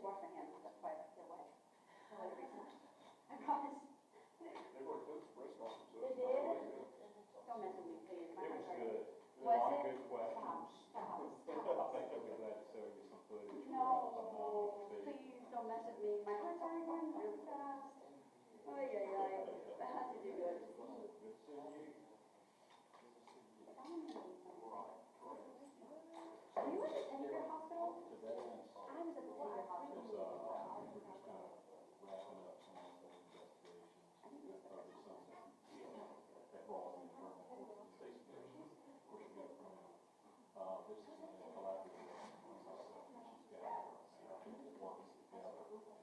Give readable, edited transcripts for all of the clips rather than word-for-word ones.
wash my hands, that's why they're wet. I promise. They were close to restaurants. They did? Don't mess with me, please. It was good. Was A lot of it? good questions. Stop. I think they'll be glad to show you some footage. No, please don't mess with me. My heart's already going really fast. Ay, ay, ay. That has to do good. Good seeing you. Are you at the Teddy Hospital? Today, I was at the Teddy Hospital. we're just kind of wrapping up some of the investigations. Probably something that brought me from the investigation. Of course, you get from this is a collaborative with myself and she's got working together to address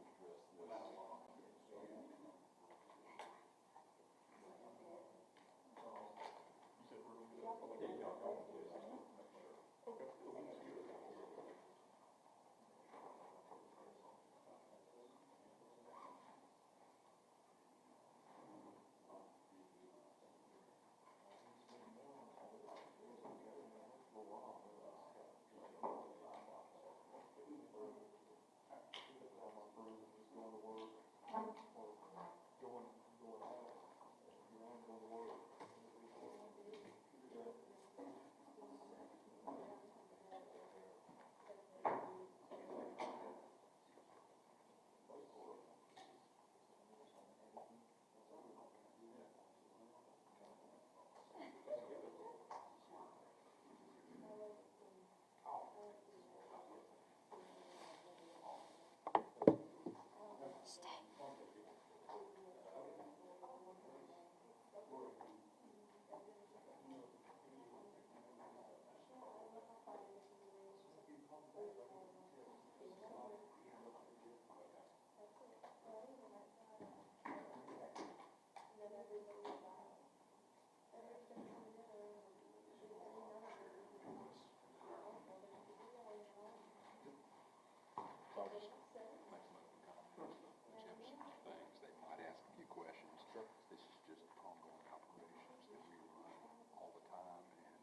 this. This is just ongoing operations that we run all the time, and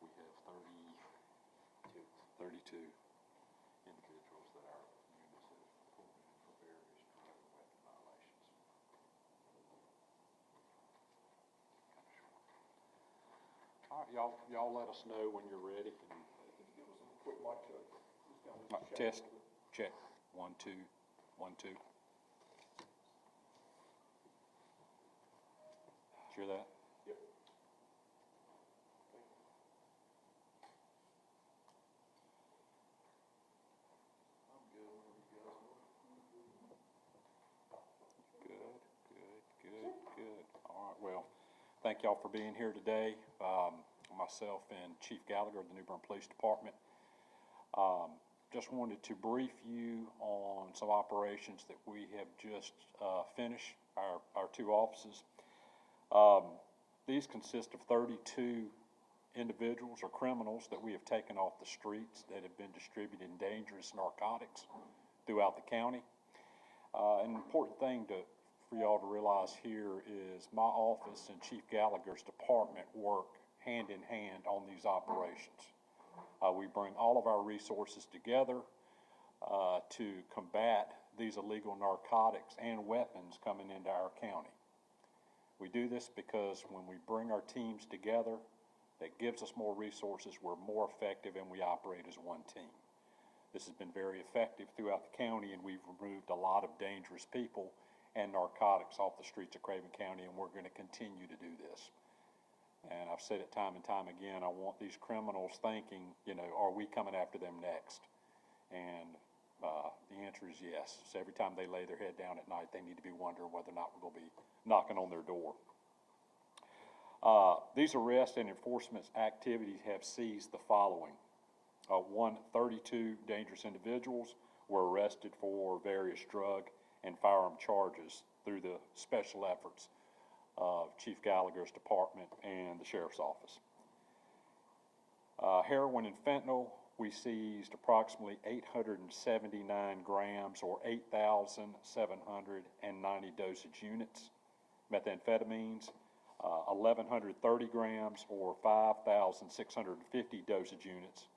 we have 32 individuals that our units have pulled in for various drug and weapon violations. All right, y'all let us know when you're ready. And Give us a quick mic check. test, check, 1, 2, 1, 2. Hear that? Yep. I'm good whenever you guys are. Good. All right, well, thank y'all for being here today. Myself and Chief Gallagher of the New Bern Police Department. Just wanted to brief you on some operations that we have just finished, our 2 offices. These consist of 32 individuals or criminals that we have taken off the streets that have been distributing dangerous narcotics throughout the county. An important thing for y'all to realize here is my office and Chief Gallagher's department work hand in hand on these operations. We bring all of our resources together to combat these illegal narcotics and weapons coming into our county. We do this because when we bring our teams together, that gives us more resources, we're more effective, and we operate as one team. This has been very effective throughout the county, and we've removed a lot of dangerous people and narcotics off the streets of Craven County, and we're going to continue to do this. And I've said it time and time again, I want these criminals thinking, are we coming after them next? And the answer is yes. So every time they lay their head down at night, they need to be wondering whether or not we're going to be knocking on their door. These arrest and enforcement activities have seized the following. 32 dangerous individuals were arrested for various drug and firearm charges through the special efforts of Chief Gallagher's department and the Sheriff's Office. Heroin and fentanyl, we seized approximately 879 grams or 8,790 dosage units. Methamphetamines, 1,130 grams or 5,650 dosage units.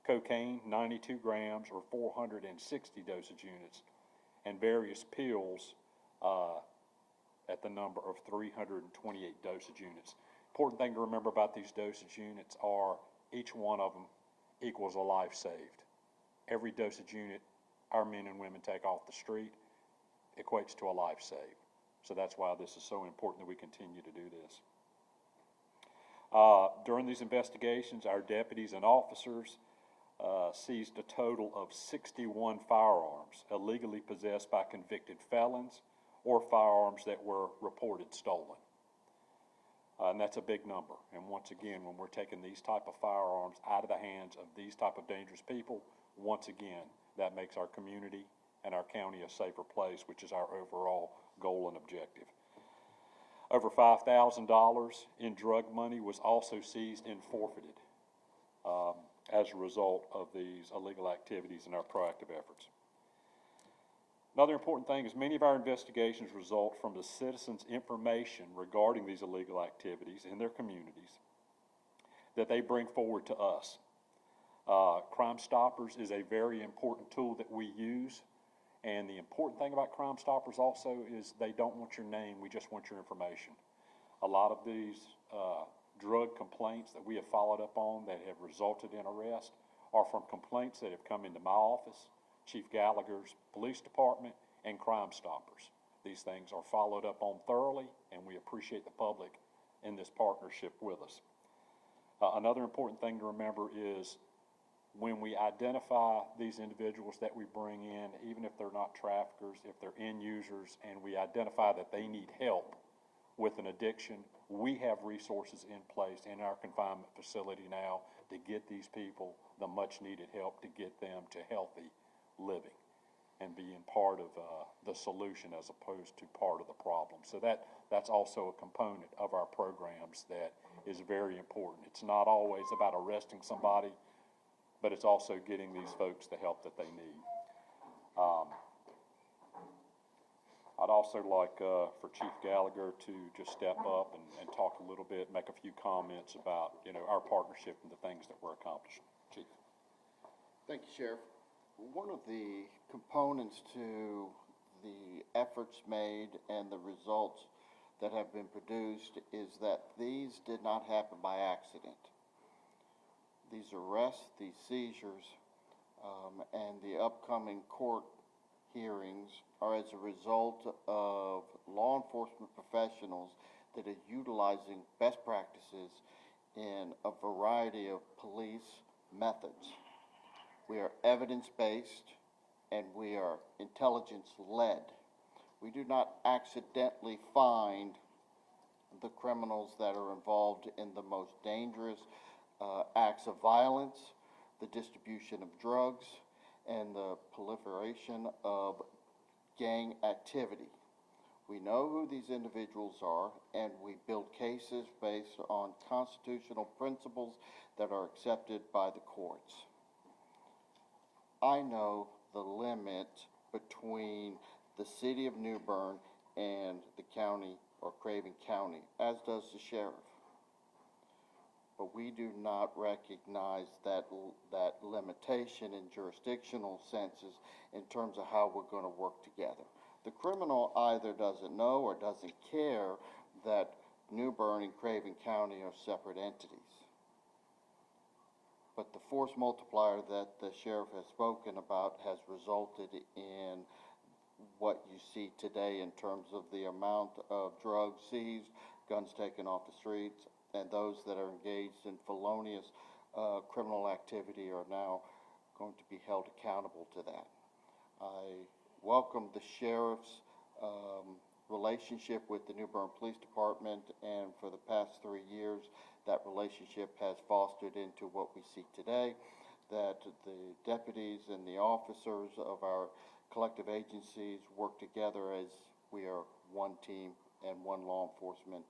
cocaine, 92 grams or 460 dosage units, and various pills at the number of 328 dosage units. Important thing to remember about these dosage units are each one of them equals a life saved. Every dosage unit our men and women take off the street equates to a life saved. So that's why this is so important that we continue to do this. During these investigations, our deputies and officers seized a total of 61 firearms illegally possessed by convicted felons or firearms that were reported stolen. And that's a big number. And once again, when we're taking these type of firearms out of the hands of these type of dangerous people, once again, that makes our community and our county a safer place, which is our overall goal and objective. Over $5,000 in drug money was also seized and forfeited as a result of these illegal activities and our proactive efforts. Another important thing is many of our investigations result from the citizens' information regarding these illegal activities in their communities that they bring forward to us. Crime Stoppers is a very important tool that we use, and the important thing about Crime Stoppers also is they don't want your name, we just want your information. A lot of these drug complaints that we have followed up on that have resulted in arrest are from complaints that have come into my office, Chief Gallagher's police department, and Crime Stoppers. These things are followed up on thoroughly, and we appreciate the public in this partnership with us. Another important thing to remember is when we identify these individuals that we bring in, even if they're not traffickers, if they're end users, and we identify that they need help with an addiction, we have resources in place in our confinement facility now to get these people the much needed help to get them to healthy living and being part of the solution as opposed to part of the problem. So that's also a component of our programs that is very important. It's not always about arresting somebody, but it's also getting these folks the help that they need. I'd also like for Chief Gallagher to just step up and talk a little bit, make a few comments about our partnership and the things that we're accomplishing. Chief. Thank you, Sheriff. One of the components to the efforts made and the results that have been produced is that these did not happen by accident. These arrests, these seizures, and the upcoming court hearings are as a result of law enforcement professionals that are utilizing best practices in a variety of police methods. We are evidence-based and we are intelligence-led. We do not accidentally find the criminals that are involved in the most dangerous acts of violence, the distribution of drugs, and the proliferation of gang activity. We know who these individuals are, and we build cases based on constitutional principles that are accepted by the courts. I know the limit between the city of New Bern and the county or Craven County, as does the sheriff. But we do not recognize that limitation in jurisdictional senses in terms of how we're going to work together. The criminal either doesn't know or doesn't care that New Bern and Craven County are separate entities. But the force multiplier that the sheriff has spoken about has resulted in what you see today in terms of the amount of drugs seized, guns taken off the streets, and those that are engaged in felonious criminal activity are now going to be held accountable to that. I welcome the sheriff's relationship with the New Bern Police Department, and for the past 3 years, that relationship has fostered into what we see today, that the deputies and the officers of our collective agencies work together as we are one team and one law enforcement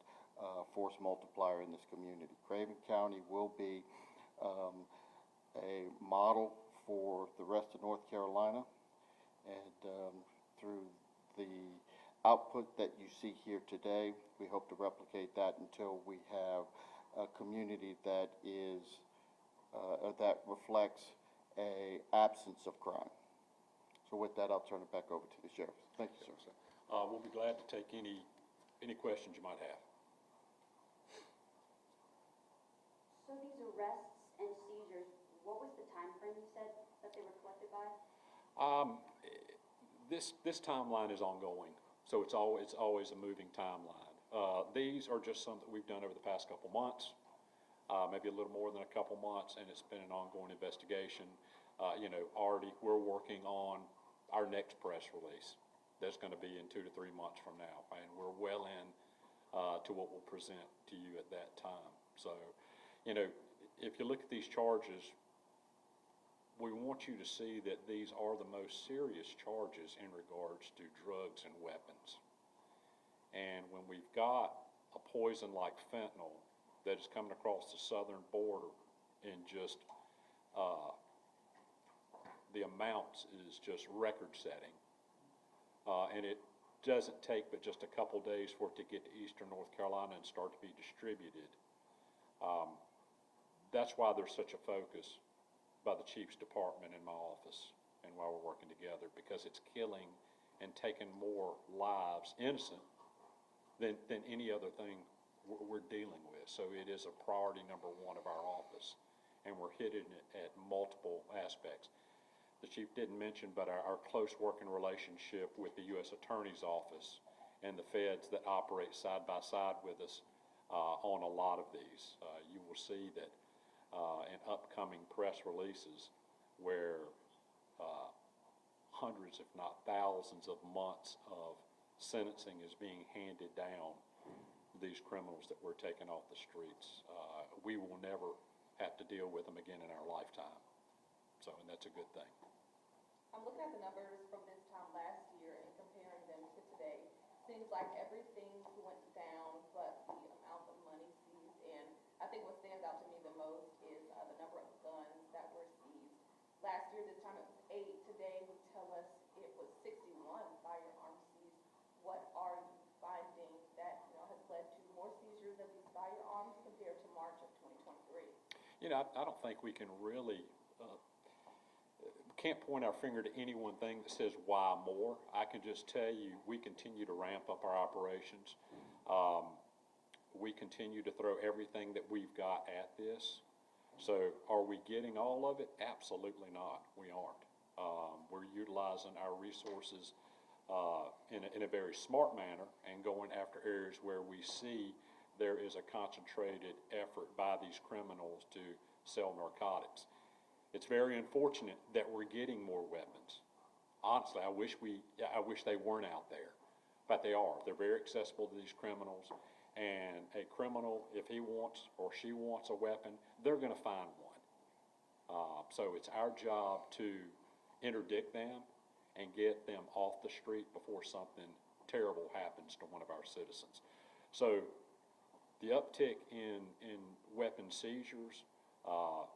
force multiplier in this community. Craven County will be a model for the rest of North Carolina, and through the output that you see here today, we hope to replicate that until we have a community that is that reflects a absence of crime. So with that, I'll turn it back over to the sheriff. Thank you, sir. We'll be glad to take any questions you might have. So these arrests and seizures, what was the time frame you said that they were collected by? This timeline is ongoing, so it's always a moving timeline. These are just some that we've done over the past couple months, maybe a little more than a couple months, and it's been an ongoing investigation. Already we're working on our next press release. That's going to be in 2 to 3 months from now, and we're well in to what we'll present to you at that time. So, if you look at these charges, we want you to see that these are the most serious charges in regards to drugs and weapons. And when we've got a poison like fentanyl that is coming across the southern border in just the amounts is just record-setting. And it doesn't take but just a couple days for it to get to eastern North Carolina and start to be distributed. That's why there's such a focus by the Chief's Department in my office and while we're working together, because it's killing and taking more lives, innocent, than any other thing we're dealing with. So it is a priority number one of our office, and we're hitting it at multiple aspects. The Chief didn't mention, but our close working relationship with the U.S. Attorney's Office and the feds that operate side by side with us on a lot of these. You will see that in upcoming press releases where hundreds, if not thousands of months of sentencing is being handed down to these criminals that we're taking off the streets. We will never have to deal with them again in our lifetime. So, and that's a good thing. I'm looking at the numbers from this time last year and comparing them to today. Seems like everything went down, but the amount of money seized. And I think what stands out to me the most is the number of guns that were seized. Last year, this time it was 8. Today, would tell us it was 61 firearms seized. What are you finding that has led to more seizures of these firearms compared to March of 2023? I don't think we can really. Can't point our finger to any one thing that says why more. I can just tell you we continue to ramp up our operations. We continue to throw everything that we've got at this. So are we getting all of it? Absolutely not. We aren't. We're utilizing our resources in a very smart manner and going after areas where we see there is a concentrated effort by these criminals to sell narcotics. It's very unfortunate that we're getting more weapons. Honestly, I wish they weren't out there, but they are. They're very accessible to these criminals, and a criminal, if he wants or she wants a weapon, they're going to find one. So it's our job to interdict them and get them off the street before something terrible happens to one of our citizens. So the uptick in weapon seizures,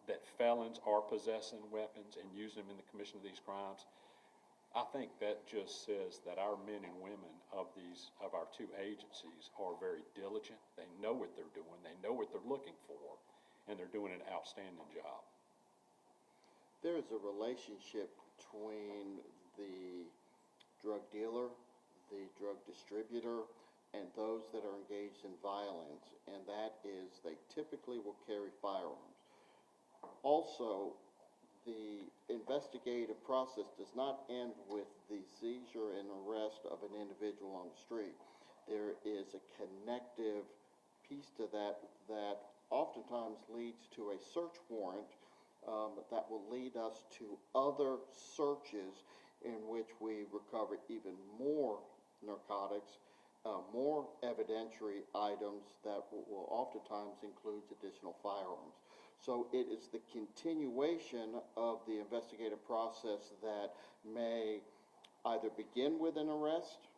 that felons are possessing weapons and using them in the commission of these crimes, I think that just says that our men and women of our two agencies are very diligent. They know what they're doing, they know what they're looking for, and they're doing an outstanding job. There is a relationship between the drug dealer, the drug distributor, and those that are engaged in violence, and that is they typically will carry firearms. Also, the investigative process does not end with the seizure and arrest of an individual on the street. There is a connective piece to that oftentimes leads to a search warrant that will lead us to other searches in which we recover even more narcotics, more evidentiary items that will oftentimes include additional firearms. So it is the continuation of the investigative process that may either begin with an arrest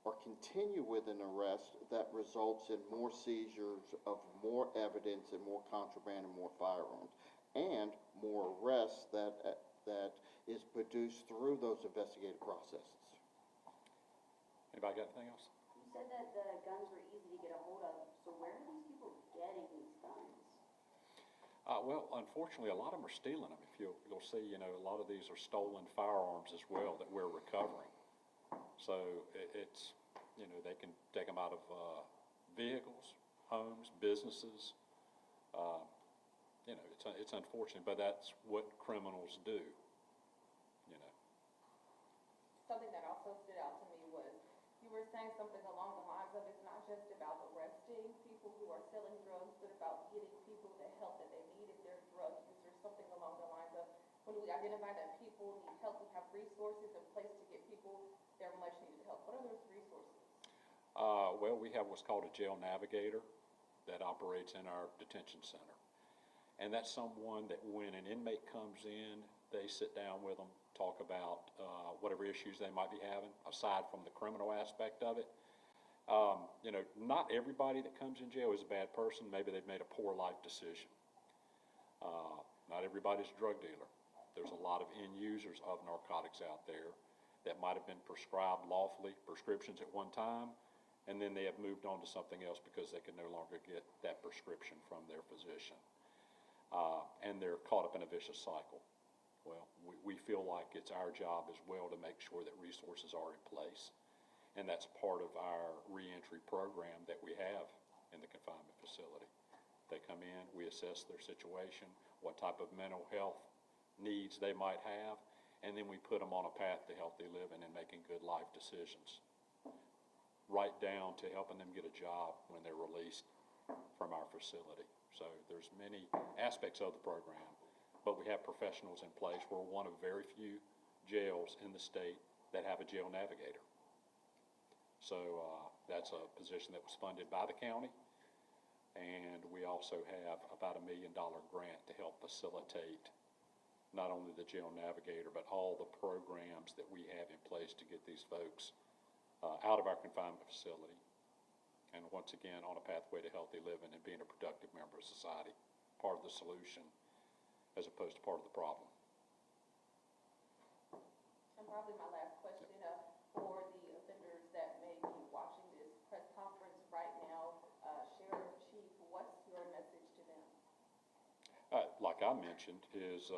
or continue with an arrest that results in more seizures of more evidence and more contraband and more firearms, and more arrests that is produced through those investigative processes. Anybody got anything else? You said that the guns were easy to get a hold of, so where are these people getting these guns? Well, unfortunately, a lot of them are stealing them. If you'll see, a lot of these are stolen firearms as well that we're recovering. So it's, they can take them out of, vehicles, homes, businesses. It's unfortunate, but that's what criminals do. Something that also stood out to me was, you were saying something along the lines of, it's not just about arresting people who are selling drugs, but about getting people the help that they need if they're drug users, something along the lines of, when we identify that people need help, we have resources in place to get people their much needed help. What are those resources? Well, we have what's called a jail navigator that operates in our detention center. And that's someone that when an inmate comes in, they sit down with them, talk about whatever issues they might be having, aside from the criminal aspect of it. Not everybody that comes in jail is a bad person. Maybe they've made a poor life decision. Not everybody's a drug dealer. There's a lot of end users of narcotics out there that might have been prescribed lawfully prescriptions at one time, and then they have moved on to something else because they can no longer get that prescription from their physician. And they're caught up in a vicious cycle. Well, we feel like it's our job as well to make sure that resources are in place. And that's part of our reentry program that we have in the confinement facility. They come in, we assess their situation, what type of mental health needs they might have, and then we put them on a path to healthy living and making good life decisions. Right down to helping them get a job when they're released from our facility. So there's many aspects of the program, but we have professionals in place. We're one of very few jails in the state that have a jail navigator. So that's a position that was funded by the county, and we also have about $1 million grant to help facilitate not only the jail navigator, but all the programs that we have in place to get these folks out of our confinement facility, and once again on a pathway to healthy living and being a productive member of society, part of the solution as opposed to part of the problem. And probably my last question, for the offenders that may be watching this press conference right now, Sheriff, Chief, what's your message to them? Like I mentioned, is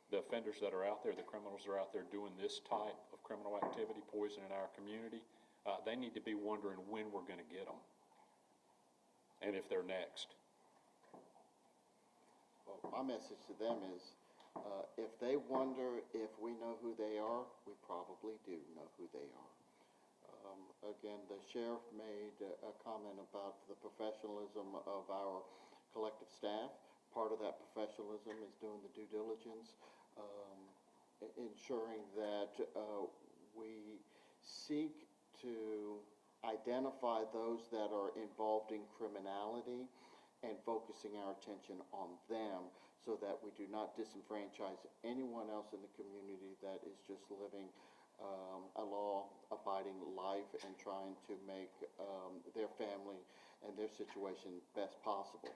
the offenders that are out there, the criminals that are out there doing this type of criminal activity, poisoning our community, they need to be wondering when we're going to get them and if they're next. Well, my message to them is, if they wonder if we know who they are, we probably do know who they are. Again, the sheriff made a comment about the professionalism of our collective staff. Part of that professionalism is doing the due diligence, ensuring that we seek to identify those that are involved in criminality and focusing our attention on them so that we do not disenfranchise anyone else in the community that is just living a law-abiding life and trying to make their family and their situation best possible.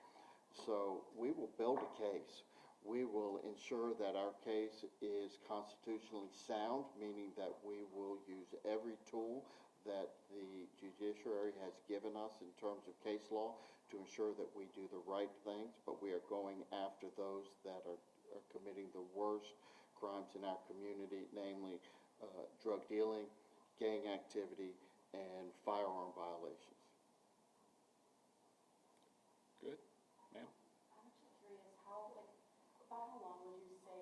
So we will build a case. We will ensure that our case is constitutionally sound, meaning that we will use every tool that the judiciary has given us in terms of case law to ensure that we do the right things, but we are going after those that are committing the worst crimes in our community, namely drug dealing, gang activity, and firearm violations. Good, ma'am? I'm just curious, about how long would you say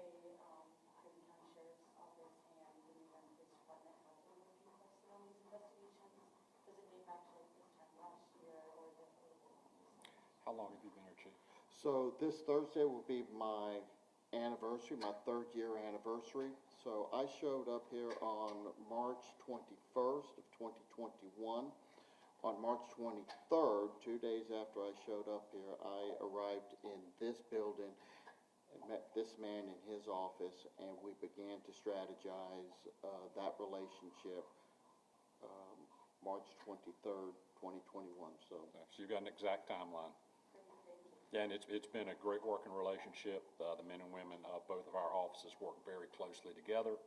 Craven County Sheriff's Office and the New Bern Police Department have been working closely on these investigations? Does it date back to like this time last year, or is it a little bit longer? How long have you been here, Chief? So this Thursday will be my anniversary, my 3rd year anniversary. So I showed up here on March 21st of 2021. On March 23rd, 2 days after I showed up here, I arrived in this building and met this man in his office, and we began to strategize that relationship March 23rd, 2021. So you've got an exact timeline. Yeah, and it's been a great working relationship. The men and women of both of our offices work very closely together,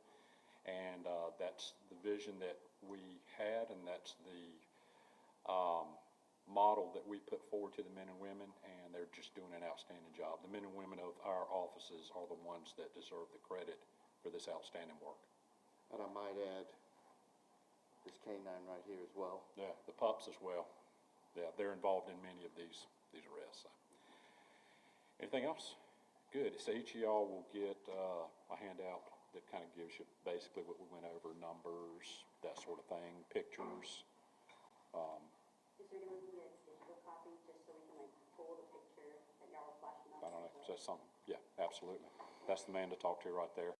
and that's the vision that we had, and that's the model that we put forward to the men and women, and they're just doing an outstanding job. The men and women of our offices are the ones that deserve the credit for this outstanding work. And I might add, this canine right here as well. Yeah, the pups as well. Yeah, they're involved in many of these arrests. So. Anything else? Good. So each of y'all will get a handout that kind of gives you basically what we went over, numbers, that sort of thing, pictures. Is there gonna be a digital copy, just so we can like pull the picture that y'all were flashing up? I don't know, is that something? Yeah, absolutely. That's the man to talk to right there.